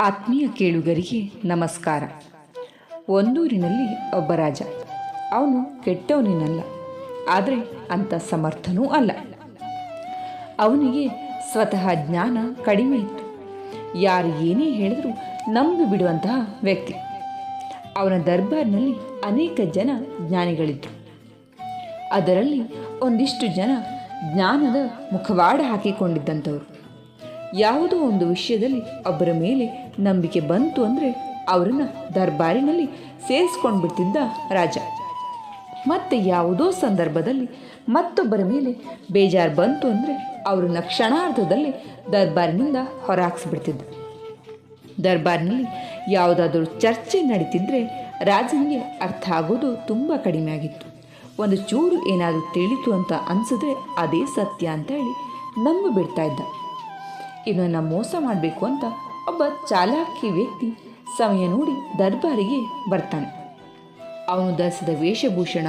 ಆತ್ಮೀಯ ಕೇಳುಗರಿಗೆ ನಮಸ್ಕಾರ. ಒಂದೂರಿನಲ್ಲಿ ಒಬ್ಬ ರಾಜ. ಅವನು ಕೆಟ್ಟವನೇನಲ್ಲ, ಆದರೆ ಅಂಥ ಸಮರ್ಥನೂ ಅಲ್ಲ. ಅವನಿಗೆ ಸ್ವತಃ ಜ್ಞಾನ ಕಡಿಮೆ ಇತ್ತು. ಯಾರು ಏನೇ ಹೇಳಿದರೂ ನಂಬಿ ಬಿಡುವಂತಹ ವ್ಯಕ್ತಿ. ಅವನ ದರ್ಬಾರ್ನಲ್ಲಿ ಅನೇಕ ಜನ ಜ್ಞಾನಿಗಳಿದ್ದರು. ಅದರಲ್ಲಿ ಒಂದಿಷ್ಟು ಜನ ಜ್ಞಾನದ ಮುಖವಾಡ ಹಾಕಿಕೊಂಡಿದ್ದಂಥವರು. ಯಾವುದೋ ಒಂದು ವಿಷಯದಲ್ಲಿ ಒಬ್ಬರ ಮೇಲೆ ನಂಬಿಕೆ ಬಂತು ಅಂದರೆ ಅವರನ್ನು ದರ್ಬಾರಿನಲ್ಲಿ ಸೇರಿಸ್ಕೊಂಡು ಬಿಡ್ತಿದ್ದ ರಾಜ. ಮತ್ತು ಯಾವುದೋ ಸಂದರ್ಭದಲ್ಲಿ ಮತ್ತೊಬ್ಬರ ಮೇಲೆ ಬೇಜಾರು ಬಂತು ಅಂದರೆ ಅವರನ್ನು ಕ್ಷಣಾರ್ಧದಲ್ಲಿ ದರ್ಬಾರಿನಿಂದ ಹೊರಹಾಕ್ಸಿಬಿಡ್ತಿದ್ದ. ದರ್ಬಾರಿನಲ್ಲಿ ಯಾವುದಾದ್ರೂ ಚರ್ಚೆ ನಡೀತಿದ್ರೆ ರಾಜನಿಗೆ ಅರ್ಥ ಆಗೋದು ತುಂಬ ಕಡಿಮೆ ಆಗಿತ್ತು. ಒಂದು ಚೂರು ಏನಾದರೂ ತಿಳಿತು ಅಂತ ಅನಿಸಿದ್ರೆ ಅದೇ ಸತ್ಯ ಅಂತ ಹೇಳಿ ನಂಬಿಬಿಡ್ತಾ ಇದ್ದ. ಇವನನ್ನು ಮೋಸ ಮಾಡಬೇಕು ಅಂತ ಒಬ್ಬ ಚಾಲಾಕಿ ವ್ಯಕ್ತಿ ಸಮಯ ನೋಡಿ ದರ್ಬಾರಿಗೆ ಬರ್ತಾನೆ. ಅವನು ಧರಿಸಿದ ವೇಷಭೂಷಣ,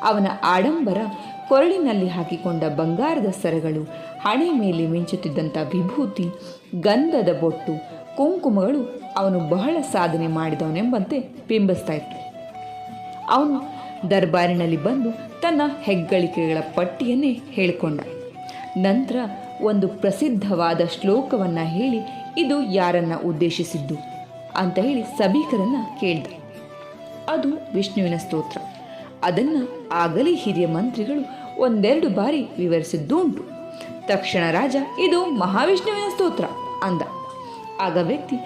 ಅವನ ಆಡಂಬರ, ಕೊರಳಿನಲ್ಲಿ ಹಾಕಿಕೊಂಡ ಬಂಗಾರದ ಸರಗಳು, ಹಣೆ ಮೇಲೆ ಮಿಂಚುತ್ತಿದ್ದಂಥ ವಿಭೂತಿ, ಗಂಧದ ಬೊಟ್ಟು, ಕುಂಕುಮಗಳು ಅವನು ಬಹಳ ಸಾಧನೆ ಮಾಡಿದವನೆಂಬಂತೆ ಬಿಂಬಿಸ್ತಾ ಇತ್ತು. ಅವನು ದರ್ಬಾರಿನಲ್ಲಿ ಬಂದು ತನ್ನ ಹೆಗ್ಗಳಿಕೆಗಳ ಪಟ್ಟಿಯನ್ನೇ ಹೇಳಿಕೊಂಡ. ನಂತರ ಒಂದು ಪ್ರಸಿದ್ಧವಾದ ಶ್ಲೋಕವನ್ನು ಹೇಳಿ ಇದು ಯಾರನ್ನು ಉದ್ದೇಶಿಸಿದ್ದು ಅಂತ ಹೇಳಿ ಸಭಿಕರನ್ನು ಕೇಳ್ದ. ಅದು ವಿಷ್ಣುವಿನ ಸ್ತೋತ್ರ. ಅದನ್ನು ಆಗಲೇ ಹಿರಿಯ ಮಂತ್ರಿಗಳು ಒಂದೆರಡು ಬಾರಿ ವಿವರಿಸಿದ್ದು ಉಂಟು. ತಕ್ಷಣ ರಾಜ ಇದು ಮಹಾವಿಷ್ಣುವಿನ ಸ್ತೋತ್ರ ಅಂದ. ಆಗ ವ್ಯಕ್ತಿ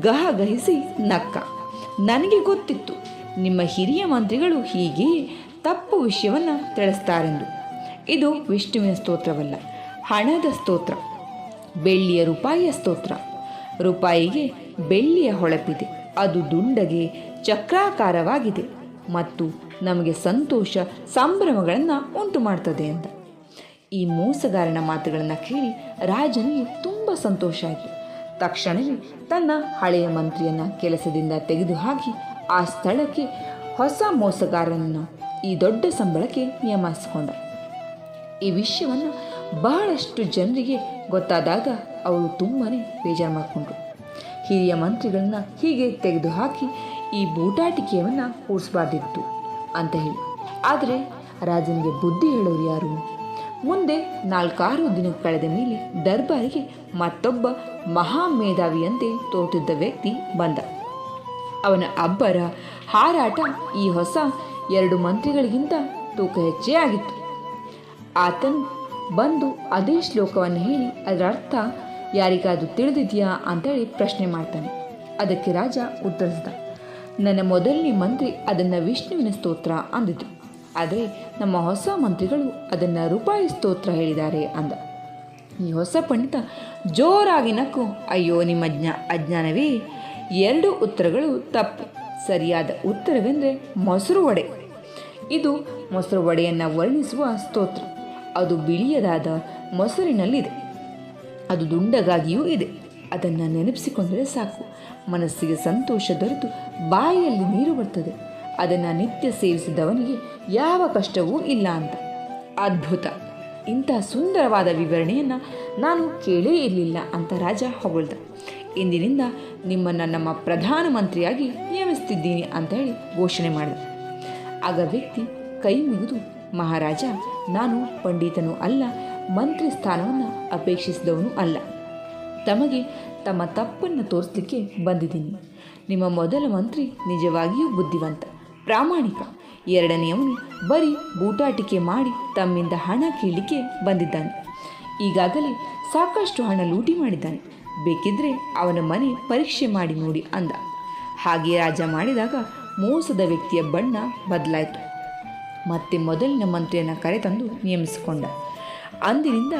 ಗಹಗಹಿಸಿ ನಕ್ಕ. ನನಗೆ ಗೊತ್ತಿತ್ತು ನಿಮ್ಮ ಹಿರಿಯ ಮಂತ್ರಿಗಳು ಹೀಗೆಯೇ ತಪ್ಪು ವಿಷಯವನ್ನು ತಿಳಿಸ್ತಾರೆಂದು. ಇದು ವಿಷ್ಣುವಿನ ಸ್ತೋತ್ರವಲ್ಲ, ಹಣದ ಸ್ತೋತ್ರ, ಬೆಳ್ಳಿಯ ರೂಪಾಯಿಯ ಸ್ತೋತ್ರ. ರೂಪಾಯಿಗೆ ಬೆಳ್ಳಿಯ ಹೊಳಪಿದೆ, ಅದು ದುಂಡಗೆ ಚಕ್ರಾಕಾರವಾಗಿದೆ ಮತ್ತು ನಮಗೆ ಸಂತೋಷ ಸಂಭ್ರಮಗಳನ್ನು ಉಂಟು ಮಾಡ್ತದೆ ಅಂತ. ಈ ಮೋಸಗಾರನ ಮಾತುಗಳನ್ನು ಕೇಳಿ ರಾಜನಿಗೆ ತುಂಬ ಸಂತೋಷ ಆಯಿತು. ತಕ್ಷಣವೇ ತನ್ನ ಹಳೆಯ ಮಂತ್ರಿಯನ್ನು ಕೆಲಸದಿಂದ ತೆಗೆದುಹಾಕಿ ಆ ಸ್ಥಳಕ್ಕೆ ಹೊಸ ಮೋಸಗಾರನನ್ನು ಈ ದೊಡ್ಡ ಸಂಬಳಕ್ಕೆ ನೇಮಿಸಿಕೊಂಡ. ಈ ವಿಷಯವನ್ನು ಬಹಳಷ್ಟು ಜನರಿಗೆ ಗೊತ್ತಾದಾಗ ಅವರು ತುಂಬಾ ಬೇಜಾರು ಮಾಡಿಕೊಂಡ್ರು. ಹಿರಿಯ ಮಂತ್ರಿಗಳನ್ನ ಹೀಗೆ ತೆಗೆದುಹಾಕಿ ಈ ಬೂಟಾಟಿಕೆಯನ್ನು ಕೂಡಿಸಬಾರ್ದಿತ್ತು ಅಂತ ಹೇಳಿ. ಆದರೆ ರಾಜನಿಗೆ ಬುದ್ಧಿ ಹೇಳೋರು ಯಾರು? ಮುಂದೆ 4-6 ದಿನ ಕಳೆದ ಮೇಲೆ ದರ್ಬಾರಿಗೆ ಮತ್ತೊಬ್ಬ ಮಹಾಮೇಧಾವಿಯಂತೆ ತೋರುತ್ತಿದ್ದ ವ್ಯಕ್ತಿ ಬಂದ. ಅವನ ಅಬ್ಬರ, ಹಾರಾಟ ಈ ಹೊಸ 2 ಮಂತ್ರಿಗಳಿಗಿಂತ ತೂಕ ಹೆಚ್ಚೇ ಆಗಿತ್ತು. ಆತನು ಬಂದು ಅದೇ ಶ್ಲೋಕವನ್ನು ಹೇಳಿ ಅದರ ಅರ್ಥ ಯಾರಿಗಾದರೂ ತಿಳಿದಿದೆಯಾ ಅಂತೇಳಿ ಪ್ರಶ್ನೆ ಮಾಡ್ತಾನೆ. ಅದಕ್ಕೆ ರಾಜ ಉತ್ತರಿಸಿದ, ನನ್ನ ಮೊದಲನೇ ಮಂತ್ರಿ ಅದನ್ನು ವಿಷ್ಣುವಿನ ಸ್ತೋತ್ರ ಅಂದಿದ್ದು, ಆದರೆ ನಮ್ಮ ಹೊಸ ಮಂತ್ರಿಗಳು ಅದನ್ನು ರೂಪಾಯಿ ಸ್ತೋತ್ರ ಹೇಳಿದ್ದಾರೆ ಅಂದ. ಈ ಹೊಸ ಪಂಡಿತ ಜೋರಾಗಿ ನಕ್ಕು, ಅಯ್ಯೋ ನಿಮ್ಮ ಅಜ್ಞಾನವೇ, 2 ಉತ್ತರಗಳು ತಪ್ಪು. ಸರಿಯಾದ ಉತ್ತರವೆಂದರೆ ಮೊಸರು ವಡೆ. ಇದು ಮೊಸರು ವಡೆಯನ್ನು ವರ್ಣಿಸುವ ಸ್ತೋತ್ರ. ಅದು ಬಿಳಿಯದಾದ ಮೊಸರಿನಲ್ಲಿದೆ, ಅದು ದುಂಡಗಾಗಿಯೂ ಇದೆ. ಅದನ್ನು ನೆನಪಿಸಿಕೊಂಡರೆ ಸಾಕು, ಮನಸ್ಸಿಗೆ ಸಂತೋಷ ದೊರೆತು ಬಾಯಿಯಲ್ಲಿ ನೀರು ಬರ್ತದೆ. ಅದನ್ನು ನಿತ್ಯ ಸೇವಿಸಿದವನಿಗೆ ಯಾವ ಕಷ್ಟವೂ ಇಲ್ಲ ಅಂತ. ಅದ್ಭುತ! ಇಂತಹ ಸುಂದರವಾದ ವಿವರಣೆಯನ್ನು ನಾನು ಕೇಳೇ ಇರಲಿಲ್ಲ ಅಂತ ರಾಜ ಹೊಗಳ್ದ. ಇಂದಿನಿಂದ ನಿಮ್ಮನ್ನು ನಮ್ಮ ಪ್ರಧಾನಮಂತ್ರಿಯಾಗಿ ನೇಮಿಸ್ತಿದ್ದೀನಿ ಅಂತ ಹೇಳಿ ಘೋಷಣೆ ಮಾಡಿದ. ಆಗ ವ್ಯಕ್ತಿ ಕೈ ಮುಗಿದು, ಮಹಾರಾಜ, ನಾನು ಪಂಡಿತನೂ ಅಲ್ಲ, ಮಂತ್ರಿ ಸ್ಥಾನವನ್ನು ಅಪೇಕ್ಷಿಸಿದವನೂ ಅಲ್ಲ. ತಮಗೆ ತಮ್ಮ ತಪ್ಪನ್ನು ತೋರಿಸಲಿಕ್ಕೆ ಬಂದಿದ್ದೀನಿ. ನಿಮ್ಮ ಮೊದಲ ಮಂತ್ರಿ ನಿಜವಾಗಿಯೂ ಬುದ್ಧಿವಂತ, ಪ್ರಾಮಾಣಿಕ. 2ನೇಯವನು ಬರೀ ಬೂಟಾಟಿಕೆ ಮಾಡಿ ತಮ್ಮಿಂದ ಹಣ ಕೇಳಲಿಕ್ಕೆ ಬಂದಿದ್ದಾನೆ. ಈಗಾಗಲೇ ಸಾಕಷ್ಟು ಹಣ ಲೂಟಿ ಮಾಡಿದ್ದಾನೆ. ಬೇಕಿದ್ರೆ ಅವನ ಮನೆ ಪರೀಕ್ಷೆ ಮಾಡಿ ನೋಡಿ ಅಂದ. ಹಾಗೆ ರಾಜ ಮಾಡಿದಾಗ ಮೋಸದ ವ್ಯಕ್ತಿಯ ಬಣ್ಣ ಬದಲಾಯಿತು. ಮತ್ತೆ ಮೊದಲಿನ ಮಂತ್ರಿಯನ್ನು ಕರೆತಂದು ನೇಮಿಸಿಕೊಂಡ. ಅಂದಿನಿಂದ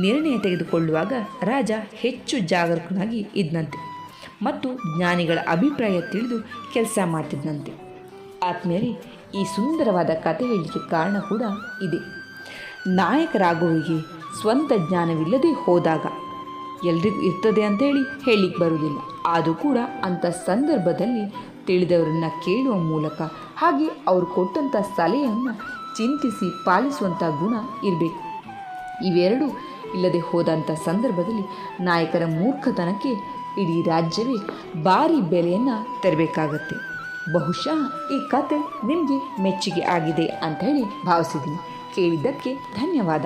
ನಿರ್ಣಯ ತೆಗೆದುಕೊಳ್ಳುವಾಗ ರಾಜ ಹೆಚ್ಚು ಜಾಗರೂಕನಾಗಿ ಇದ್ದಂತೆ ಮತ್ತು ಜ್ಞಾನಿಗಳ ಅಭಿಪ್ರಾಯ ತಿಳಿದು ಕೆಲಸ ಮಾಡ್ತಿದ್ದಂತೆ. ಆತ್ಮೀಯರೇ, ಈ ಸುಂದರವಾದ ಕಥೆ ಹೇಳಲಿಕ್ಕೆ ಕಾರಣ ಕೂಡ ಇದೆ. ನಾಯಕರಾಗುವಿಗೆ ಸ್ವಂತ ಜ್ಞಾನವಿಲ್ಲದೆ ಹೋದಾಗ ಎಲ್ರಿಗೂ ಇರ್ತದೆ ಅಂತೇಳಿ ಹೇಳಲಿಕ್ಕೆ ಬರುವುದಿಲ್ಲ. ಆದರೂ ಕೂಡ ಅಂಥ ಸಂದರ್ಭದಲ್ಲಿ ತಿಳಿದವರನ್ನು ಕೇಳುವ ಮೂಲಕ ಹಾಗೆ ಅವರು ಕೊಟ್ಟಂಥ ಸಲಹೆಯನ್ನು ಚಿಂತಿಸಿ ಪಾಲಿಸುವಂಥ ಗುಣ ಇರಬೇಕು. ಇವೆರಡೂ ಇಲ್ಲದೆ ಹೋದಂಥ ಸಂದರ್ಭದಲ್ಲಿ ನಾಯಕರ ಮೂರ್ಖತನಕ್ಕೆ ಇಡೀ ರಾಜ್ಯವೇ ಭಾರಿ ಬೆಲೆಯನ್ನು ತೆರಬೇಕಾಗತ್ತೆ. ಬಹುಶಃ ಈ ಕತೆ ನಿಮಗೆ ಮೆಚ್ಚುಗೆ ಆಗಿದೆ ಅಂತ ಹೇಳಿ ಭಾವಿಸಿದ್ದೀನಿ. ಕೇಳಿದ್ದಕ್ಕೆ ಧನ್ಯವಾದ.